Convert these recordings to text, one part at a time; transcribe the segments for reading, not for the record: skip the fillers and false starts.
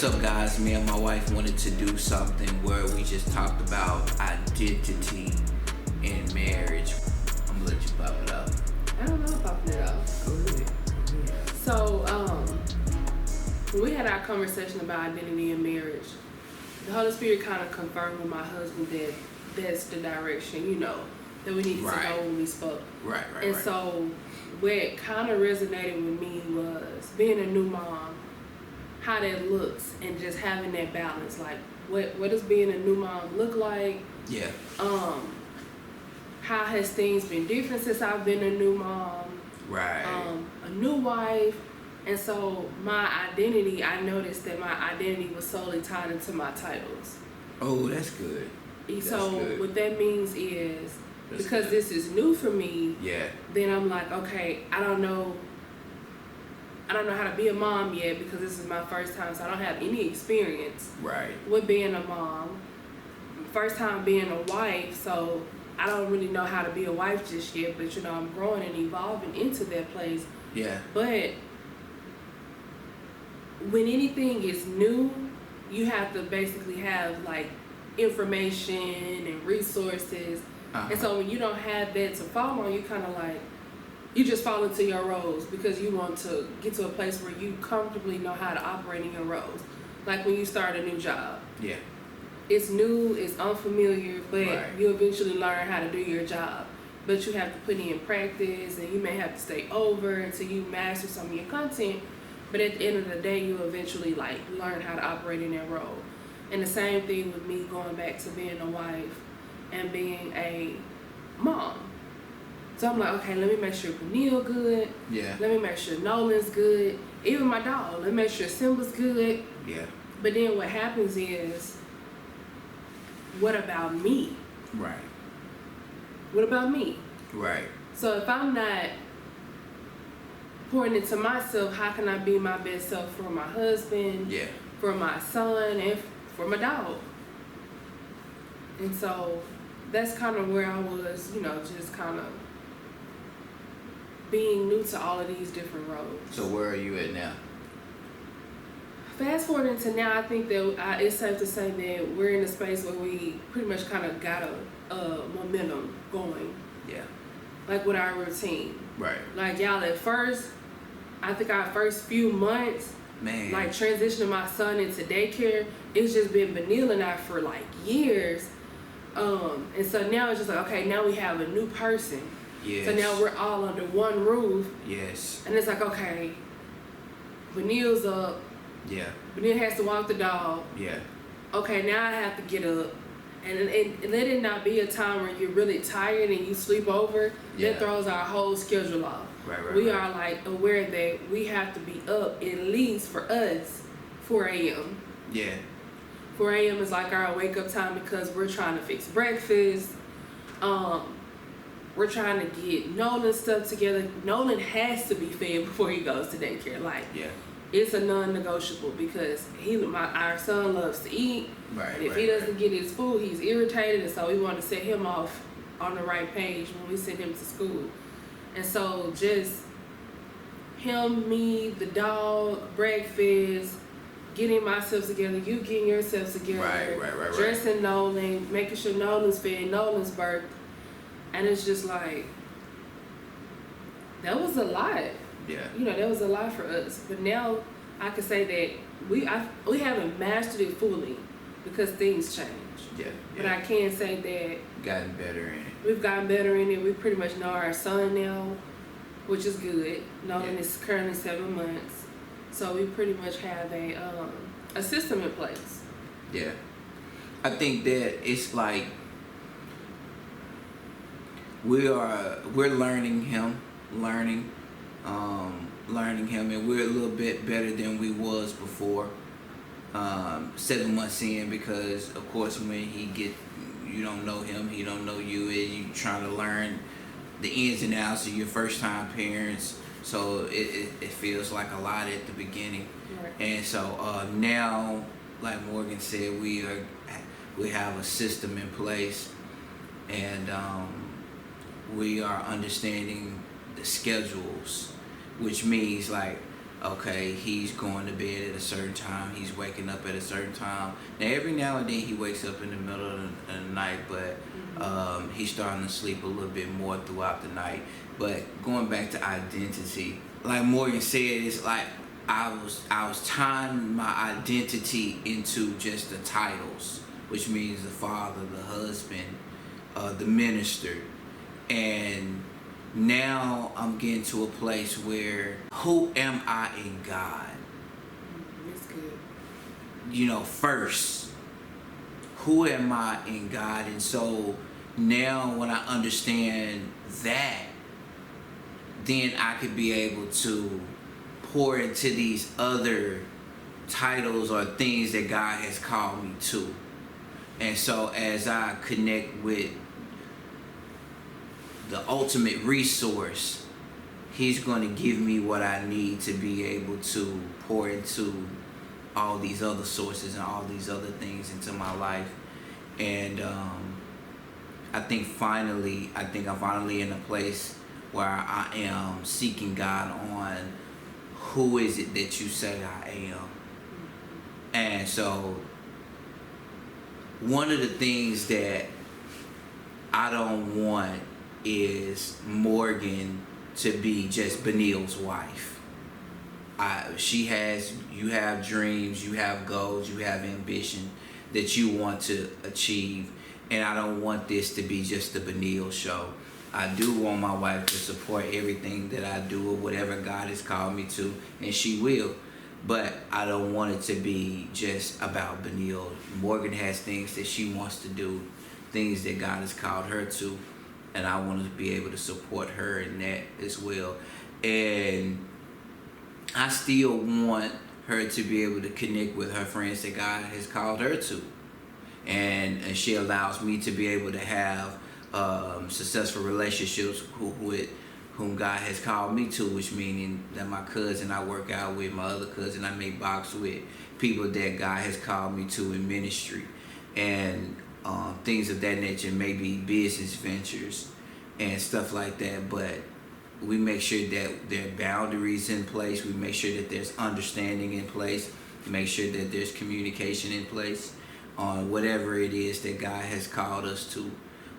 What's up, guys? Me and my wife wanted to do something where we just talked about identity in marriage. I'm gonna let you pop it up. I don't know popping it off. Go ahead. So, when we had our conversation about identity in marriage, the Holy Spirit kind of confirmed with my husband that that's the direction, that we needed to go when we spoke. Right. And so, what kind of resonated with me was being a new mom, how that looks, and just having that balance. Like, what does being a new mom look like? Yeah. How has things been different since I've been a new mom? Right. A new wife. And so my identity, I noticed that my identity was solely tied into my titles. Oh, that's good. So good. what that means is, That's because good. this is new for me, Yeah. then I'm like, okay, I don't know how to be a mom yet, because this is my first time, so I don't have any experience Right. with being a mom. First time being a wife, so I don't really know how to be a wife just yet, but I'm growing and evolving into that place. Yeah. But when anything is new, you have to basically have like information and resources. And so when you don't have that to fall on, you kind of like, you just fall into your roles because you want to get to a place where you comfortably know how to operate in your roles. Like when you start a new job. Yeah. It's new, it's unfamiliar, but Right. you eventually learn how to do your job. But you have to put in practice, and you may have to stay over until you master some of your content. But at the end of the day, you eventually like learn how to operate in that role. And the same thing with me going back to being a wife and being a mom. So I'm like, okay, let me make sure Benil good. Yeah. Let me make sure Nolan's good. Even my dog, let me make sure Simba's good. Yeah. But then what happens is, what about me? Right. What about me? Right. So if I'm not pouring into myself, how can I be my best self for my husband, Yeah. for my son, and for my dog? And so that's kind of where I was, just kind of being new to all of these different roles. So where are you at now? Fast forwarding to now, I think that it's safe to say that we're in a space where we pretty much kind of got a momentum going, Yeah. like with our routine. Right. Like y'all, at first, I think our first few months, Man. like transitioning my son into daycare, it's just been Benil and I for like years. And so now it's just like, okay, now we have a new person. Yes. So now we're all under one roof. Yes. And it's like, okay, Benil's up. Yeah. Benil has to walk the dog. Yeah. Okay, now I have to get up. And let it not be a time where you're really tired and you sleep over. Yeah. That throws our whole schedule off. Right. We are like aware that we have to be up at least for us 4 a.m. Yeah. 4 a.m. is like our wake up time because we're trying to fix breakfast. We're trying to get Nolan's stuff together. Nolan has to be fed before he goes to daycare. Like, Yeah. it's a non-negotiable because our son loves to eat. Right. And if he doesn't get his food, he's irritated, and so we want to set him off on the right page when we send him to school. And so just him, me, the dog, breakfast, getting myself together, you getting yourself together, Right. dressing Nolan, making sure Nolan's fed, Nolan's birth. And it's just like, that was a lot. Yeah. That was a lot for us. But now I can say that we haven't mastered it fully because things change. Yeah. But I can say that Gotten better in it. we've gotten better in it. We pretty much know our son now, which is good. Nolan is currently 7 months. So we pretty much have a system in place. Yeah. I think that it's like we're learning him, and we're a little bit better than we was before. 7 months in, because of course when you don't know him, he don't know you, and you trying to learn the ins and outs of your first time parents. So it feels like a lot at the beginning. Right. And so now, like Morgan said, we have a system in place, and we are understanding the schedules, which means like Okay, he's going to bed at a certain time. He's waking up at a certain time. Now, every now and then he wakes up in the middle of the night, but he's starting to sleep a little bit more throughout the night. But going back to identity, like Morgan said, it's like I was tying my identity into just the titles, which means the father, the husband, the minister, and now I'm getting to a place where who am I in God? That's good. You know, first, who am I in God? And so now when I understand that, then I could be able to pour into these other titles or things that God has called me to. And so as I connect with the ultimate resource, he's going to give me what I need to be able to pour into all these other sources and all these other things into my life. And I think I'm finally in a place where I am seeking God on who is it that you say I am. And so one of the things that I don't want is Morgan to be just Benil's wife. You have dreams, you have goals, you have ambition that you want to achieve, and I don't want this to be just the Benil show. I do want my wife to support everything that I do or whatever God has called me to, and she will. But I don't want it to be just about Benil. Morgan has things that she wants to do, things that God has called her to, and I want to be able to support her in that as well. And I still want her to be able to connect with her friends that God has called her to. And she allows me to be able to have successful relationships with whom God has called me to, which meaning that my cousin I work out with, my other cousin I make box with, people that God has called me to in ministry, and things of that nature, maybe business ventures and stuff like that. But we make sure that there are boundaries in place. We make sure that there's understanding in place. Make sure that there's communication in place on whatever it is that God has called us to.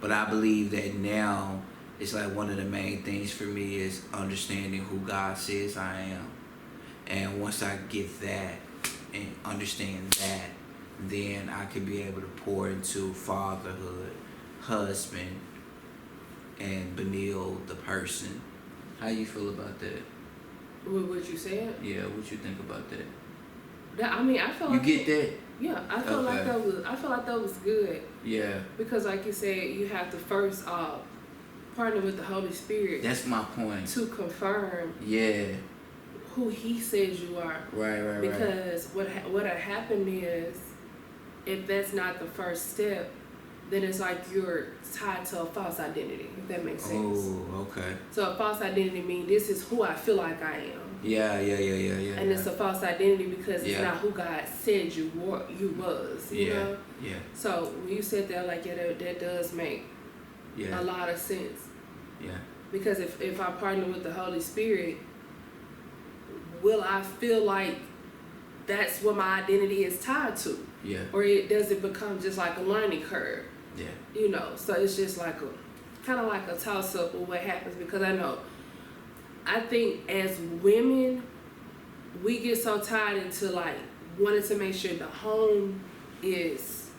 But I believe that now it's like one of the main things for me is understanding who God says I am. And once I get that and understand that, then I can be able to pour into fatherhood, husband, and Benil the person. How you feel about that? With what you said? Yeah, what you think about that? I feel like you get that? Yeah, I feel like that was good. Yeah. Because like you said, you have to first partner with the Holy Spirit. That's my point. To confirm. Yeah. Who He says you are. Right. Because what happened is, if that's not the first step, then it's like you're tied to a false identity, if that makes sense. Oh, okay. So a false identity means this is who I feel like I am. Yeah. And it's a false identity because it's not who God said you was. You know? Yeah. So when you said that, like, that does make a lot of sense. Yeah. Because if I partner with the Holy Spirit, will I feel like that's what my identity is tied to? Yeah. Or does it become just like a learning curve? Yeah. You know, so it's just like kind of like a toss up of what happens, because I think as women, we get so tied into like wanting to make sure the home is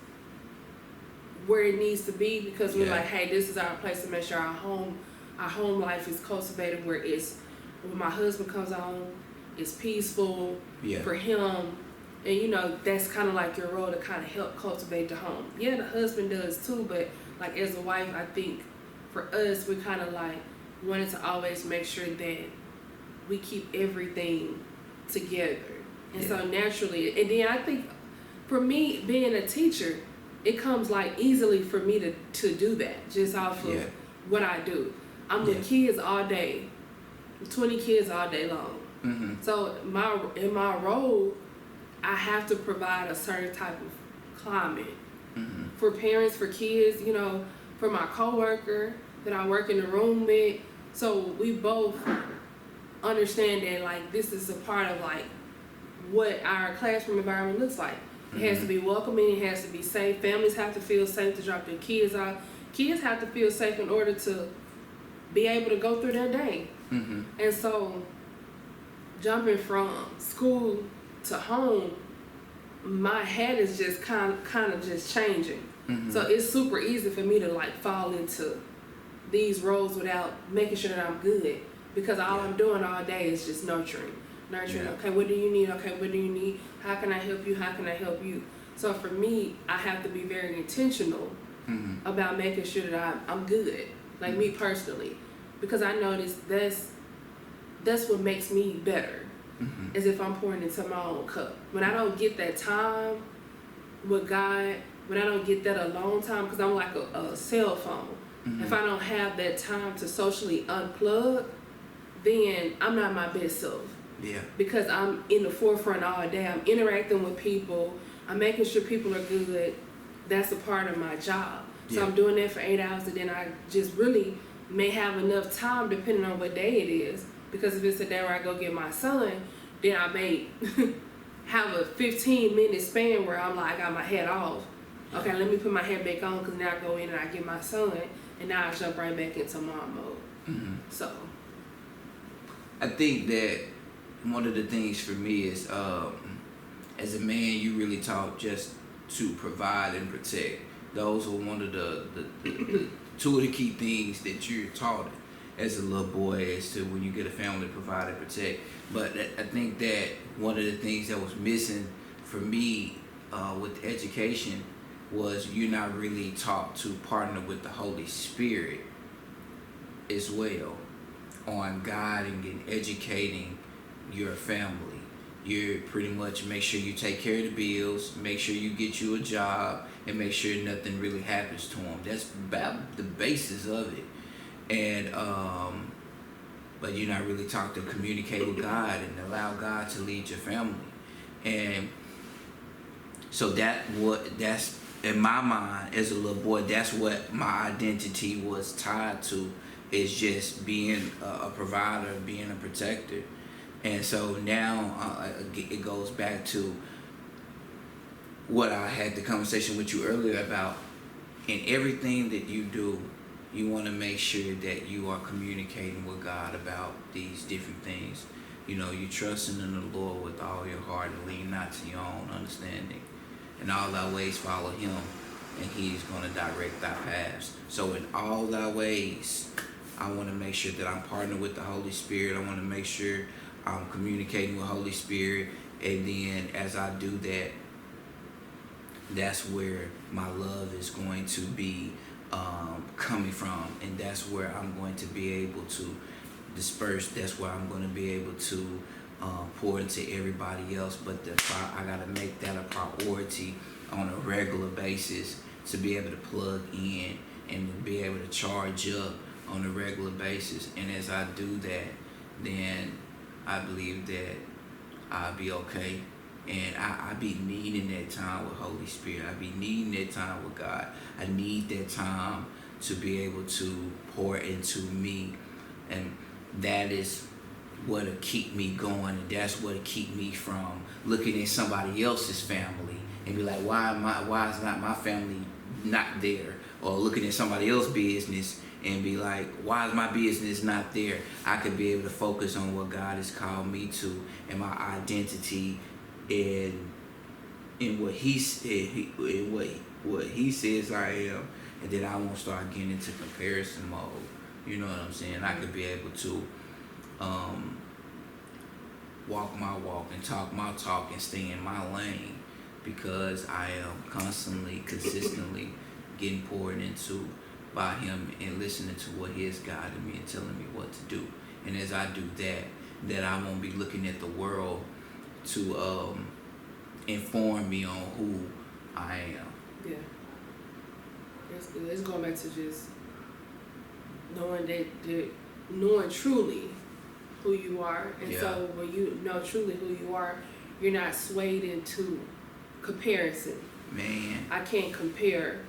where it needs to be, because we're like, hey, this is our place to make sure our home life is cultivated, where when my husband comes home, it's peaceful for him. And you know, that's kind of like your role to kind of help cultivate the home. Yeah, the husband does too, but like as a wife, I think for us, we kind of like wanted to always make sure that we keep everything together. And so naturally, and then I think for me, being a teacher, it comes like easily for me to do that just off of what I do. I'm with kids all day, 20 kids all day long. Mm-hmm. So in my role, I have to provide a certain type of climate for parents, for kids, you know, for my coworker that I work in the room with. So we both understand that like this is a part of like what our classroom environment looks like. It has to be welcoming, it has to be safe. Families have to feel safe to drop their kids off. Kids have to feel safe in order to be able to go through their day. And so jumping from school to home, my head is just kind of just changing. So it's super easy for me to like fall into these roles without making sure that I'm good, because all I'm doing all day is just nurturing. Okay, what do you need? Okay, what do you need? How can I help you? How can I help you? So for me, I have to be very intentional about making sure that I'm good, like me personally, because I notice that's what makes me better, is if I'm pouring into my own cup. When I don't get that time with God, when I don't get that alone time, because I'm like a cell phone. If I don't have that time to socially unplug, then I'm not my best self. Yeah. Because I'm in the forefront all day. I'm interacting with people. I'm making sure people are good. That's a part of my job. So I'm doing that for 8 hours, and then I just really may have enough time depending on what day it is. Because if it's a day where I go get my son, then I may have a 15-minute span where I'm like, I got my head off. Okay, let me put my head back on, because now I go in and I get my son, and now I jump right back into mom mode. So I think that one of the things for me is, as a man, you really taught just to provide and protect. Those are one of the two of the key things that you're taught as a little boy, as to when you get a family, provide and protect. But I think that one of the things that was missing for me with education was you're not really taught to partner with the Holy Spirit as well on guiding and educating your family. You pretty much make sure you take care of the bills, make sure you get you a job, and make sure nothing really happens to them. That's about the basis of it. And but you're not really taught to communicate with God and allow God to lead your family. And so that's in my mind as a little boy, that's what my identity was tied to, is just being a provider, being a protector. And so now it goes back to what I had the conversation with you earlier about. In everything that you do, you want to make sure that you are communicating with God about these different things. You know, you trusting in the Lord with all your heart and lean not to your own understanding. In all thy ways follow him, and he's going to direct thy paths. So in all thy ways, I want to make sure that I'm partnered with the Holy Spirit. I want to make sure I'm communicating with Holy Spirit. And then as I do that, that's where my love is going to be coming from. And that's where I'm going to be able to disperse. That's where I'm going to be able to pour into everybody else. But I got to make that a priority on a regular basis to be able to plug in and to be able to charge up on a regular basis. And as I do that, then I believe that I'll be okay. And I be needing that time with Holy Spirit. I be needing that time with God. I need that time to be able to pour into me. And that is what'll keep me going. And that's what'll keep me from looking at somebody else's family and be like, why is not my family not there? Or looking at somebody else's business and be like, why is my business not there? I could be able to focus on what God has called me to and my identity in what He said, in what He says I am, and then I won't start getting into comparison mode. You know what I'm saying? I could be able to walk my walk and talk my talk and stay in my lane, because I am constantly, consistently getting poured into by Him and listening to what He has guided me and telling me what to do. And as I do that I won't be looking at the world to inform me on who I am. Yeah, that's good. It's going back to just knowing truly who you are. And so when you know truly who you are, you're not swayed into comparison. Man, I can't compare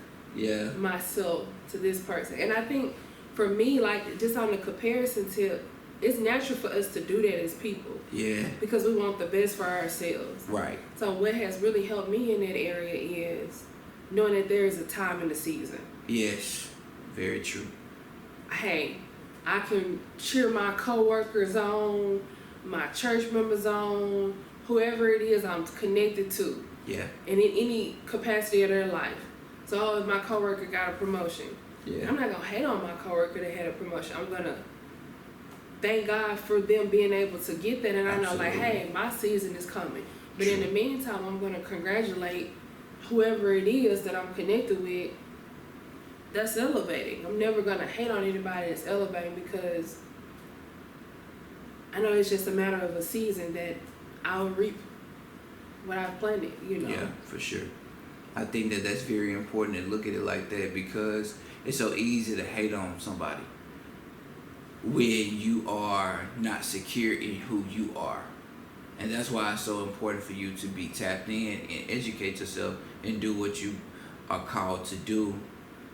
myself to this person. And I think for me, like just on the comparison tip, it's natural for us to do that as people Yeah. because we want the best for ourselves. Right. So what has really helped me in that area is knowing that there is a time in the season. Yes. Very true. Hey, I can cheer my coworkers on, my church members on, whoever it is I'm connected to, Yeah. and in any capacity of their life. So if my coworker got a promotion, Yeah. I'm not gonna hate on my coworker that had a promotion. I'm gonna thank God for them being able to get that, and I know like, Absolutely. hey, my season is coming. But in True. the meantime, I'm gonna congratulate whoever it is that I'm connected with that's elevating. I'm never gonna hate on anybody that's elevating because I know it's just a matter of a season that I'll reap what I've planted, you know. Yeah, for sure. I think that that's very important to look at it like that because it's so easy to hate on somebody when you are not secure in who you are. And that's why it's so important for you to be tapped in and educate yourself and do what you are called to do,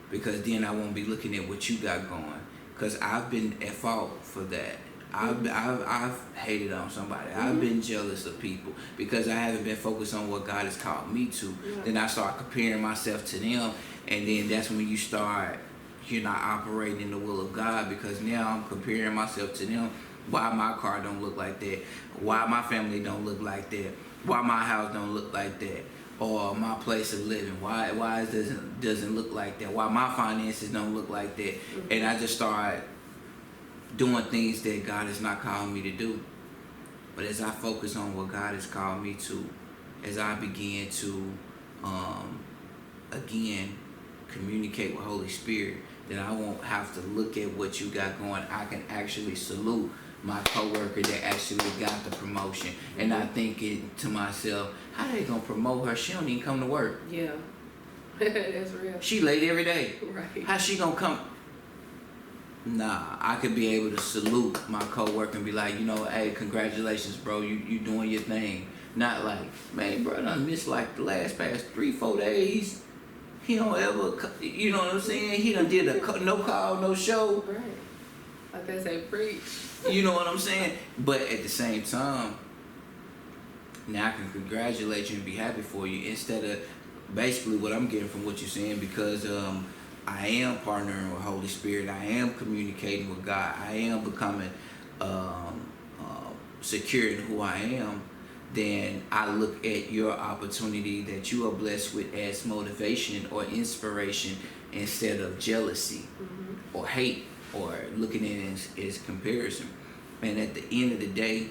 because then I won't be looking at what you got going. Because I've been at fault for that. I've hated on somebody. I've been jealous of people because I haven't been focused on what God has called me to. Yeah. Then I start comparing myself to them, and then that's when you're not operating in the will of God, because now I'm comparing myself to them. Why my car don't look like that? Why my family don't look like that? Why my house don't look like that? Or my place of living? Why it doesn't look like that? Why my finances don't look like that? And I just start doing things that God has not called me to do. But as I focus on what God has called me to, as I begin to again communicate with Holy Spirit, then I won't have to look at what you got going. I can actually salute my coworker that actually got the promotion. And I think it to myself, how they gonna promote her? She don't even come to work. Yeah. That's real. She late every day. Right. How she gonna come? Nah, I could be able to salute my coworker and be like, hey, congratulations, bro. You doing your thing. Not like, man, bro, I done missed like the past 3-4 days. He don't ever, you know what I'm saying? He done did no call, no show. Right. Like they say, preach. You know what I'm saying? But at the same time, now I can congratulate you and be happy for you instead of basically what I'm getting from what you're saying, because I am partnering with Holy Spirit. I am communicating with God. I am becoming secure in who I am. Then I look at your opportunity that you are blessed with as motivation or inspiration instead of jealousy or hate, or looking at it as comparison. And at the end of the day,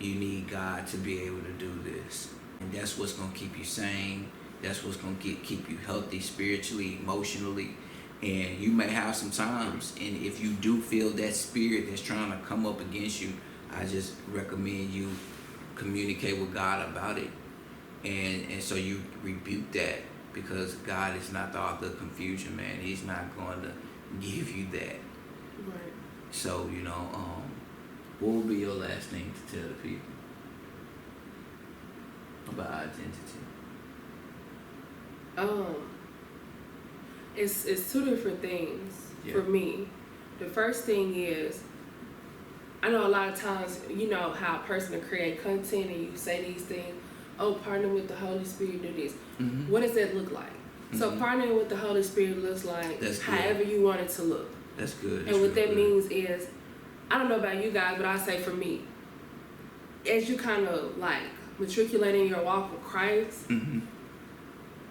you need God to be able to do this. And that's what's going to keep you sane. That's what's going to keep you healthy spiritually, emotionally. And you may have some times, and if you do feel that spirit that's trying to come up against you, I just recommend you communicate with God about it. And so you rebuke that, because God is not the author of confusion, man. He's not going to give you that. Right. So, what would be your last thing to tell the people about identity? It's two different things for me. The first thing is, I know a lot of times, you know how a person will create content and you say these things, partner with the Holy Spirit, do this. Mm-hmm. What does that look like? So Mm-hmm. partnering with the Holy Spirit looks like That's good. however you want it to look. That's good. And what that means is, I don't know about you guys, but I say for me, as you kind of like matriculate in your walk with Christ, Mm-hmm.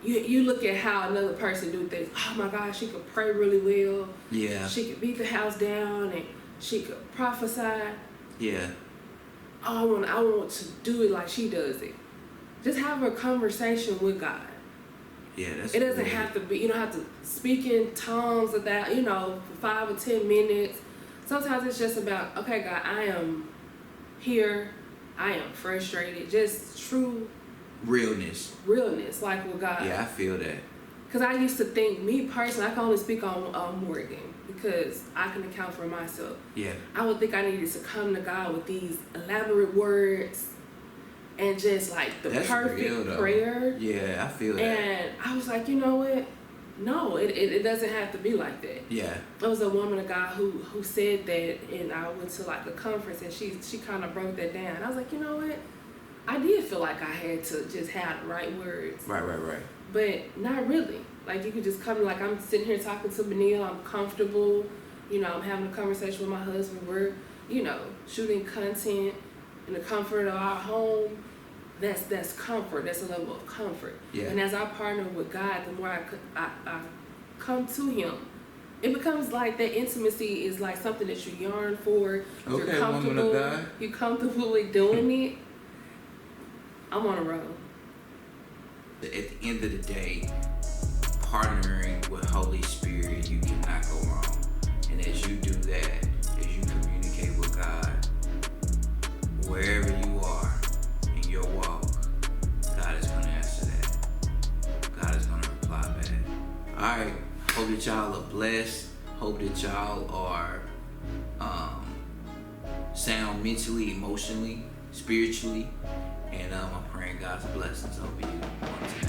you look at how another person do things. Oh my God, she could pray really well. Yeah. She could beat the house down and she could prophesy. Yeah. Oh, I want to do it like she does it. Just have a conversation with God. Yeah, that's It doesn't good. have to be, you don't have to speak in tongues of that, for 5 or 10 minutes. Sometimes it's just about, okay, God, I am here. I am frustrated. Just true realness. realness, like with God. Yeah, I feel that. Because I used to think, me personally, I can only speak on Morgan because I can account for myself. Yeah. I would think I needed to come to God with these elaborate words and just like the That's perfect real, though. prayer. Yeah, I feel that. And I was like, you know what? No, it doesn't have to be like that. Yeah. There was a woman of God who said that, and I went to like a conference, and she kind of broke that down. I was like, you know what? I did feel like I had to just have the right words. Right. But not really. Like, you could just come, like, I'm sitting here talking to Benil, I'm comfortable, I'm having a conversation with my husband, we're, shooting content in the comfort of our home. That's comfort, that's a level of comfort. Yeah. And as I partner with God, the more I come to Him, it becomes like that intimacy is like something that you yearn for. You're Okay, woman comfortable, of God. you're comfortably doing it. I'm on a roll. At the end of the day, partnering with Holy Spirit, you cannot go wrong. And as you do that, as you communicate with God, wherever you are in your walk, God is going to answer that. God is going to reply back. All right. Hope that y'all are blessed. Hope that y'all are sound mentally, emotionally, spiritually. And I'm praying God's blessings over you on today.